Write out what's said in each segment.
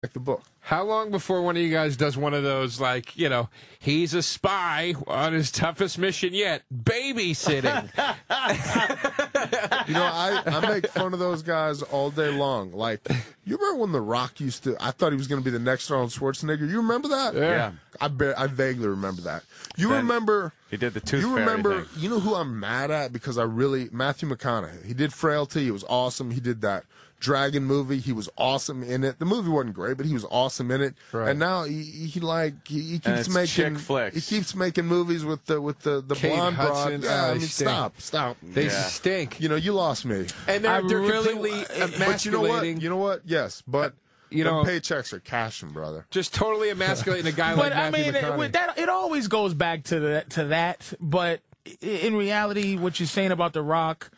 like the book. How long before one of you guys does one of those, like, you know, he's a spy on his toughest mission yet, babysitting? You know, I make fun of those guys all day long. Like, you remember when The Rock used to, I thought he was going to be the next Arnold Schwarzenegger. You remember that? Yeah. I vaguely remember that. You remember... He did the Tooth You Fairy remember, thing. you know who I'm mad at? Because Matthew McConaughey. He did Frailty. It was awesome. He did that Dragon movie. He was awesome in it. The movie wasn't great, but he was awesome in it. Right. And now he keeps making chick flicks. He keeps making movies with the Kate blonde Hudson, broad. Yeah, I mean, stink. stop. They stink. You know, you lost me. And they're completely But you know what? emasculating. You know what? Yes, but You know, the paychecks are cashing, brother. Just totally emasculating a guy like But I Matthew mean, McConaughey. it always goes back to that. But in reality, what you're saying about The Rock,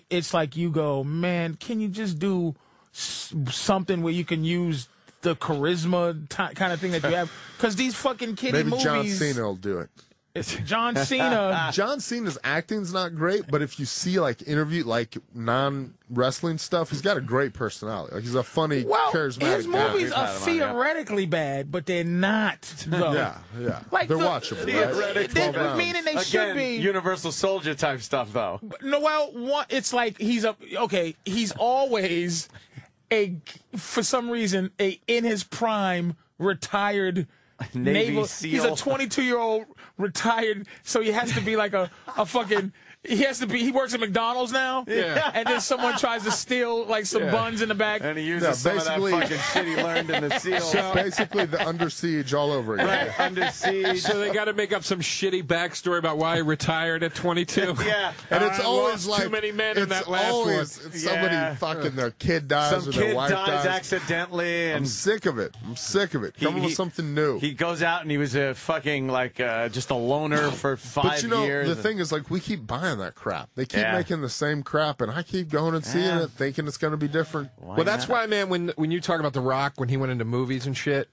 it's like you go, man, can you just do something where you can use the charisma kind of thing that you have? Because these fucking kiddie Maybe movies. John Cena will do it. John Cena. John Cena's acting's not great, but if you see like non-wrestling stuff, he's got a great personality. Like he's a funny, charismatic his guy. movies are theoretically bad, but they're not. Though. Yeah. Like they're watchable. Right? 12 rounds. Meaning they should be Universal Soldier type stuff, though. No, well, it's like he's always for some reason in his prime retired Navy SEAL. SEAL. He's a 22-year-old retired, so he has to be like a fucking. He works at McDonald's now. Yeah. And then someone tries to steal like some buns in the back. And he uses some of that fucking shit he learned in the SEAL. So basically, the Under Siege all over again. Right, Under Siege. So they got to make up some shitty backstory about why he retired at 22. Yeah. And it's I always lost like too many men in that last always, one. It's somebody fucking their kid dies Some or their kid wife dies dies. accidentally. I'm And sick of it. Come up with something new. He goes out and he was a fucking just a loner for 5 But you know, years. the thing is, like, we keep buying that crap. They keep Yeah. making the same crap, and I keep going and seeing it, thinking it's going to be different. Well, that's why, man, when you talk about The Rock, when he went into movies and shit,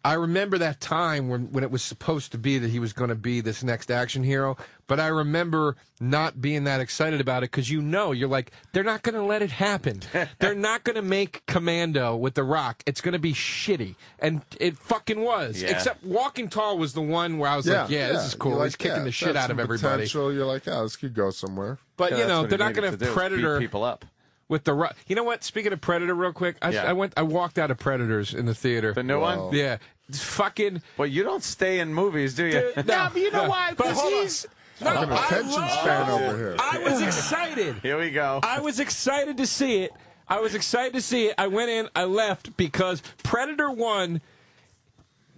I remember that time when it was supposed to be that he was going to be this next action hero, but I remember not being that excited about it because you're like, they're not going to let it happen. They're not going to make Commando with The Rock. It's going to be shitty. And it fucking was. Yeah. Except Walking Tall was the one where I was like, this is cool. You're He's kicking the shit out of everybody. Potential. You're like, this could go somewhere. But, Yeah, that's what they're he not going needed to do, have is beat Predator people up. with The Rock. You know what? Speaking of Predator real quick, I walked out of Predators in the theater. The new one? Yeah. It's fucking... Well, you don't stay in movies, do you? No, but you know why? But Because hold on. he's. Fucking attention span over here. I was excited. Here we go. I was excited to see it. I went in, I left because Predator 1,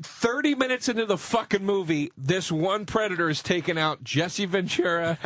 30 minutes into the fucking movie, this one Predator is taking out Jesse Ventura,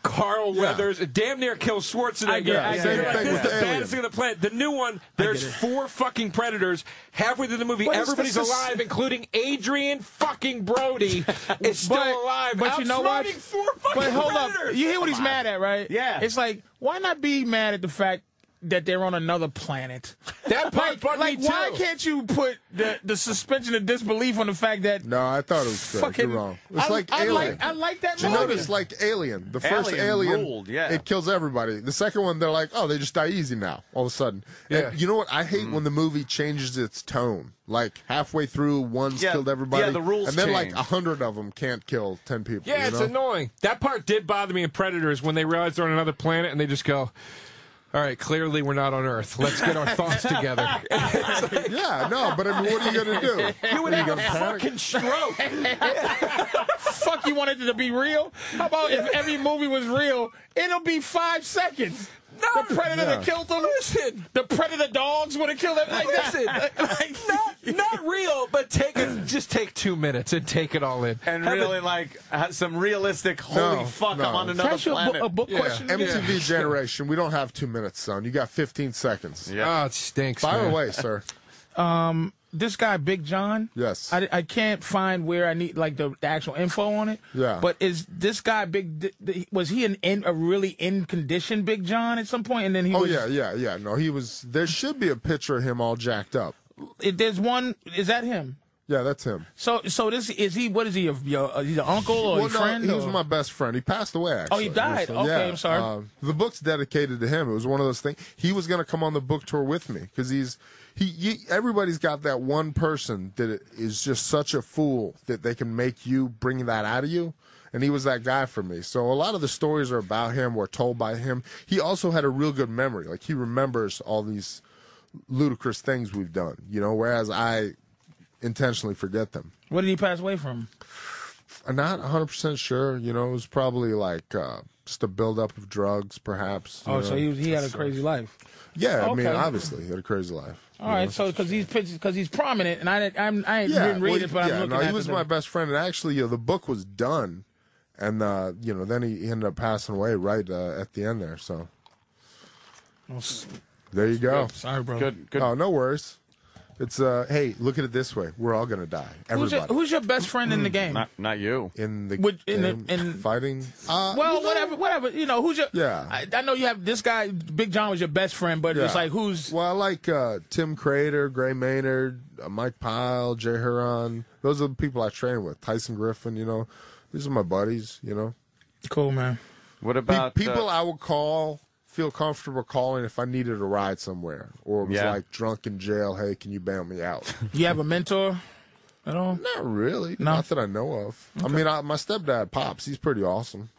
Carl Weathers, damn near kills Schwarzenegger. Same thing with the Alien. baddest thing on the planet. The new one, there's 4 fucking Predators. Halfway through the movie, But it's everybody's just a- alive, including Adrian fucking Brody is still alive. But you know what? outsmarting 4 fucking But hold up. Predators. You hear what he's mad at, right? Yeah. It's like, why not be mad at the fact that they're on another planet? That part bugged me too. Why can't you put the suspension of disbelief on the fact that No, I thought it was good. fucking You're wrong. It's like I Alien. I like that Did you movie. notice, like Alien, the first Alien Alien, ruled, yeah. it kills everybody. The second one, they're like, oh, they just die easy now, all of a sudden. Yeah. And you know what? I hate when the movie changes its tone. Like, halfway through, one's killed everybody. yeah, the rules and then, like, change. 100 of them can't kill 10 people. Yeah, you it's know? annoying. That part did bother me in Predators when they realize they're on another planet and they just go, all right, clearly we're not on Earth. Let's get our thoughts together. It's like, Yeah, no, but I mean, what are you going to do? you would Are you have a gonna panic? fucking stroke. Fuck, you wanted it to be real? How about if every movie was real, it'll be 5 seconds. No, The Predator that killed them. Listen. The Predator dogs would have killed them. Like Listen, that. not real, but just take 2 minutes and take it all in. And really, some realistic, holy fuck, no. I'm on Can I another ask you planet. a book question? MTV generation, we don't have 2 minutes, son. You got 15 seconds. Yeah. Oh, it stinks, Fire man. away, sir. This guy, Big John. Yes. I can't find where I need like the actual info on it. Yeah. But is this guy was he a really in condition Big John at some point? And then he Oh, was. yeah. No, he was. There should be a picture of him all jacked up. There's one. Is that him? Yeah, that's him. So this is he? What is he? He's an uncle or Well, a friend? he was or? my best friend. He passed away, actually. Oh, he died? So, Okay, yeah, I'm sorry. The book's dedicated to him. It was one of those things. He was going to come on the book tour with me because everybody's got that one person that is just such a fool that they can make you bring that out of you. And he was that guy for me. So a lot of the stories are about him, were told by him. He also had a real good memory. Like, he remembers all these ludicrous things we've done, whereas I intentionally forget them. What did he pass away from? I'm not 100% sure. It was probably like just a buildup of drugs, perhaps. So he had a crazy life. Yeah, Okay. I mean, obviously, he had a crazy life. All right, so because he's prominent, and I didn't read it, but I'm looking at it. He was my best friend, and actually, the book was done, and then he ended up passing away right at the end there. So there you go. Sorry, bro. Good. Oh, no worries. It's hey, look at it this way: we're all gonna die. Everybody. Who's your best friend in the game? Not you. in the In game, fighting? Well, whatever. Who's your? Yeah. I know you have this guy. Big John was your best friend, but it's like who's? Well, I like Tim Crater, Gray Maynard, Mike Pyle, Jay Huron. Those are the people I train with. Tyson Griffin. These are my buddies. Cool, man. What about people I would feel comfortable calling if I needed a ride somewhere or was like drunk in jail. Hey, can you bail me out? You have a mentor at all? Not really. No? Not that I know of. Okay. I mean, my stepdad, Pops, he's pretty awesome.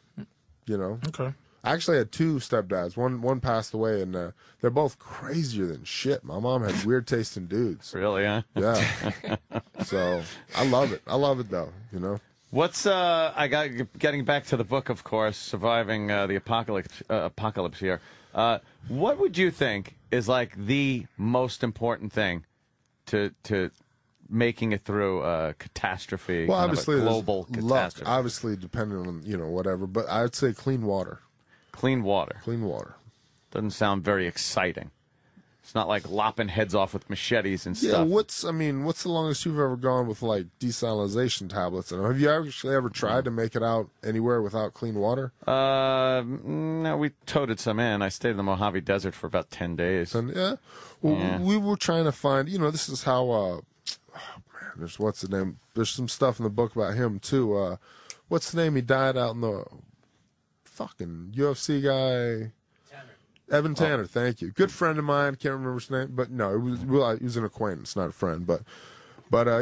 Okay. I actually had two stepdads. One passed away, and they're both crazier than shit. My mom had weird taste in dudes. Really, huh? Yeah. So I love it. I love it, though, What's getting back to the book, of course, surviving the apocalypse here. What would you think is like the most important thing to making it through a catastrophe? Well, kind obviously, of a global catastrophe. Luck, obviously, depending on whatever. But I'd say clean water. Clean water. Clean water. Doesn't sound very exciting. It's not like lopping heads off with machetes and Yeah, stuff. what's the longest you've ever gone with like desalination tablets? And have you actually ever tried to make it out anywhere without clean water? No, we toted some in. I stayed in the Mojave Desert for about 10 days. And we were trying to find. This is how. There's what's the name? There's some stuff in the book about him too. What's the name? He died out in the fucking UFC guy. Evan Tanner, thank you. Good friend of mine. Can't remember his name, but no, he was an acquaintance, not a friend. But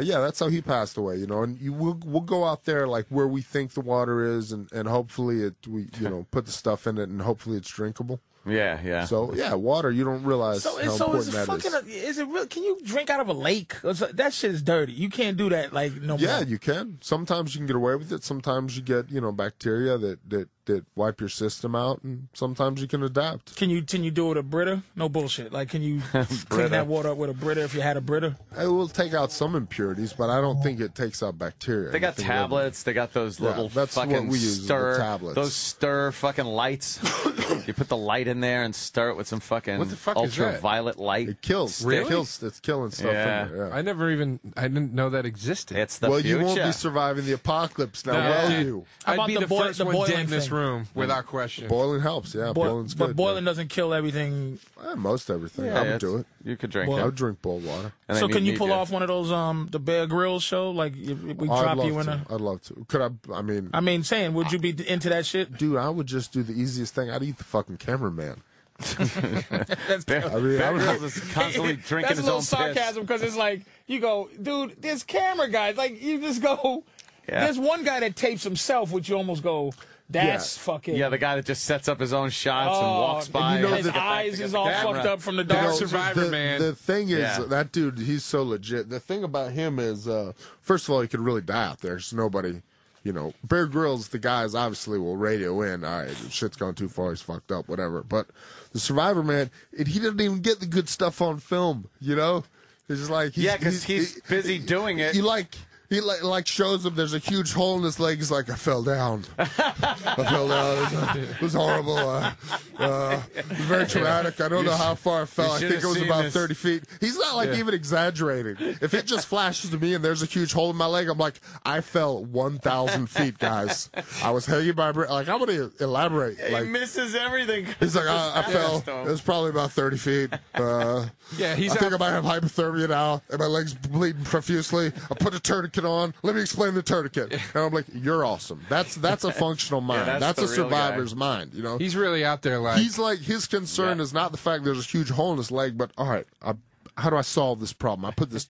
yeah, that's how he passed away. And we'll go out there like where we think the water is, and hopefully we put the stuff in it, and hopefully it's drinkable. Yeah. So yeah, water. You don't realize how important that is. Is it real? Can you drink out of a lake? That shit is dirty. You can't do that. Like no more. Yeah, you can. Sometimes you can get away with it. Sometimes you get bacteria that wipe your system out, and sometimes you can adapt. Can you do it with a Brita? No bullshit. Like, can you clean that water up with a Brita if you had a Brita? It will take out some impurities, but I don't think it takes out bacteria. They got tablets. They got those little that's fucking what we use, stir the tablets. Those stir fucking lights. You put the light in there and stir it with some fucking What the fuck is that? ultraviolet light. It kills. Really? It's killing stuff Yeah. in there. Yeah. I didn't know that existed. It's the Well, future. you won't be surviving the apocalypse now, No, will dude. you? How I'd about be the the boi- first the one boiling dead in this thing? room, without question. Boiling helps, yeah. Boiling's good. But boiling yeah. doesn't kill everything. Most everything. Yeah, I would it's- do it. You could drink I it. would drink boiled water. And So then can you need pull your- off one of those the Bear Grylls show? Like if we I'd drop love you in to. a. I'd love to. Could I mean, Would you be into that shit? dude, I would just do the easiest thing. I'd eat the fucking cameraman. Bear I mean, I would Grylls is constantly drinking That's a his little own sarcasm because it's like you go, dude, there's camera guys. Like you just go. Yeah. There's one guy that tapes himself, which you almost go, that's fucking. Yeah, the guy that just sets up his own shots and walks by. you know and his gets back eyes to get is the all camera. fucked up from the That's dark. Survivor, man. The thing is, Yeah. that dude, he's so legit. The thing about him is, first of all, he could really die out there. There's nobody, Bear Grylls, the guys obviously will radio in. All right, shit's gone too far. He's fucked up, whatever. But the Survivor, man, he doesn't even get the good stuff on film, It's just like Yeah, because he's busy doing it. he like shows him there's a huge hole in his leg. He's like, I fell down. I fell down. It was horrible. It was very traumatic. I don't know how far I fell. I think it was about 30 feet. He's not like even exaggerating. If it just flashes to me and there's a huge hole in my leg, I'm like, I fell 1,000 feet, guys. I was hanging by like, I'm going to elaborate. He misses everything. He's like, I fell. It was probably about 30 feet. Yeah, I think I might have hypothermia now, and my leg's bleeding profusely. I put a tourniquet on. Let me explain the tourniquet. And I'm like, you're awesome. That's a functional mind. Yeah, that's a the real survivor's guy. mind. You know, he's really out there. Like he's like, his concern is not the fact there's a huge hole in his leg, but all right, how do I solve this problem? I put this